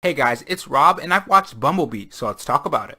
Hey guys, it's Rob and I've watched Bumblebee, so let's talk about it.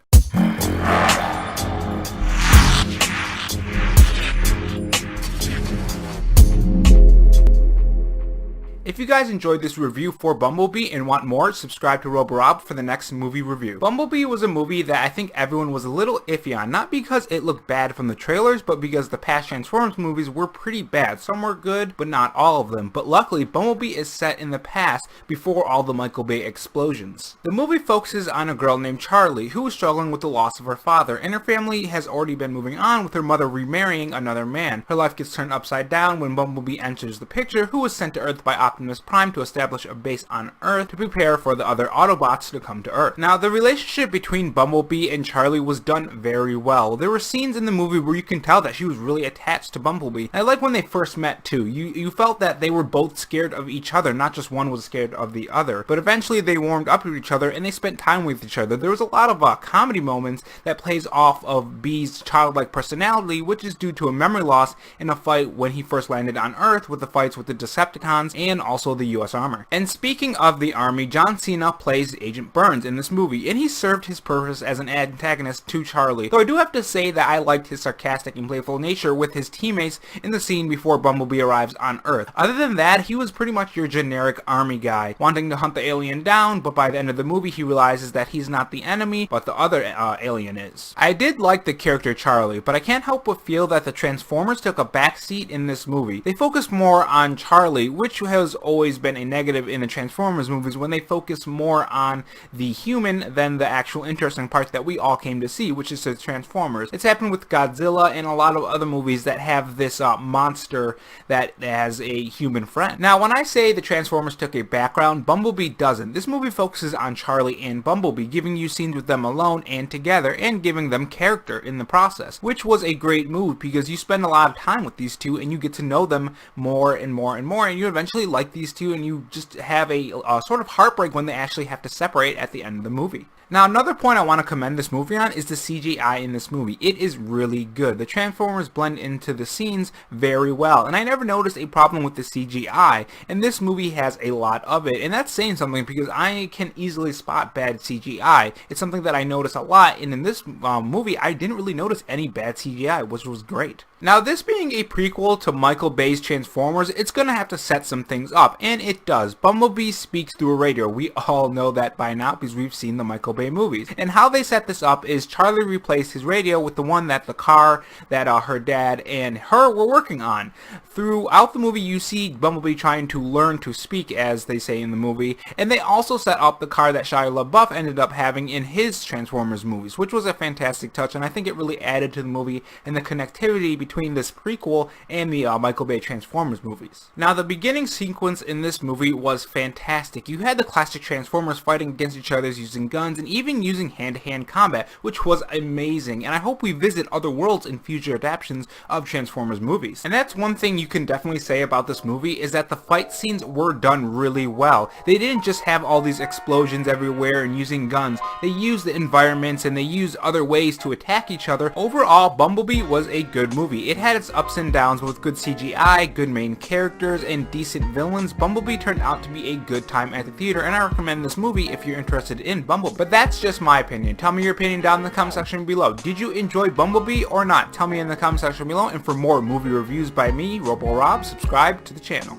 If you guys enjoyed this review for Bumblebee and want more, subscribe to Rob for the next movie review. Bumblebee was a movie that I think everyone was a little iffy on, not because it looked bad from the trailers, but because the past Transformers movies were pretty bad. Some were good, but not all of them. But luckily, Bumblebee is set in the past before all the Michael Bay explosions. The movie focuses on a girl named Charlie, who is struggling with the loss of her father, and her family has already been moving on with her mother remarrying another man. Her life gets turned upside down when Bumblebee enters the picture, who was sent to Earth by Optimus Prime to establish a base on Earth to prepare for the other Autobots to come to Earth. Now, the relationship between Bumblebee and Charlie was done very well. There were scenes in the movie where you can tell that she was really attached to Bumblebee. I like when they first met too. You felt that they were both scared of each other, not just one was scared of the other. But eventually they warmed up to each other and they spent time with each other. There was a lot of comedy moments that plays off of Bee's childlike personality, which is due to a memory loss in a fight when he first landed on Earth with the fights with the Decepticons and also the US Army. And speaking of the Army, John Cena plays Agent Burns in this movie, and he served his purpose as an antagonist to Charlie. Though I do have to say that I liked his sarcastic and playful nature with his teammates in the scene before Bumblebee arrives on Earth. Other than that, he was pretty much your generic Army guy, wanting to hunt the alien down, but by the end of the movie he realizes that he's not the enemy, but the other alien is. I did like the character Charlie, but I can't help but feel that the Transformers took a backseat in this movie. They focused more on Charlie, which has always been a negative in the Transformers movies when they focus more on the human than the actual interesting parts that we all came to see, which is the Transformers. It's happened with Godzilla and a lot of other movies that have this monster that has a human friend. Now, when I say the Transformers took a background, Bumblebee doesn't. This movie focuses on Charlie and Bumblebee, giving you scenes with them alone and together, and giving them character in the process, which was a great move because you spend a lot of time with these two and you get to know them more and more and more, and you eventually like these two and you just have a sort of heartbreak when they actually have to separate at the end of the movie. Now, another point I want to commend this movie on is the CGI in this movie. It is really good. The Transformers blend into the scenes very well, and I never noticed a problem with the CGI, and this movie has a lot of it, and that's saying something because I can easily spot bad CGI. It's something that I notice a lot, and in this movie, I didn't really notice any bad CGI, which was great. Now, this being a prequel to Michael Bay's Transformers, it's going to have to set some things up, and it does. Bumblebee speaks through a radio. We all know that by now because we've seen the Michael Bay movies. And how they set this up is Charlie replaced his radio with the one that the car that her dad and her were working on. Throughout the movie, you see Bumblebee trying to learn to speak, as they say in the movie, and they also set up the car that Shia LaBeouf ended up having in his Transformers movies, which was a fantastic touch, and I think it really added to the movie and the connectivity between this prequel and the Michael Bay Transformers movies. Now, the beginning sequence in this movie was fantastic. You had the classic Transformers fighting against each other using guns and even using hand-to-hand combat, which was amazing, and I hope we visit other worlds in future adaptations of Transformers movies. And that's one thing you can definitely say about this movie, is that the fight scenes were done really well. They didn't just have all these explosions everywhere and using guns. They used the environments and they used other ways to attack each other. Overall, Bumblebee was a good movie. It had its ups and downs with good CGI, good main characters, and decent villains. Bumblebee turned out to be a good time at the theater, and I recommend this movie if you're interested in Bumblebee. But that's just my opinion. Tell me your opinion down in the comment section below. Did you enjoy Bumblebee or not? Tell me in the comment section below, and for more movie reviews by me, Rob, subscribe to the channel.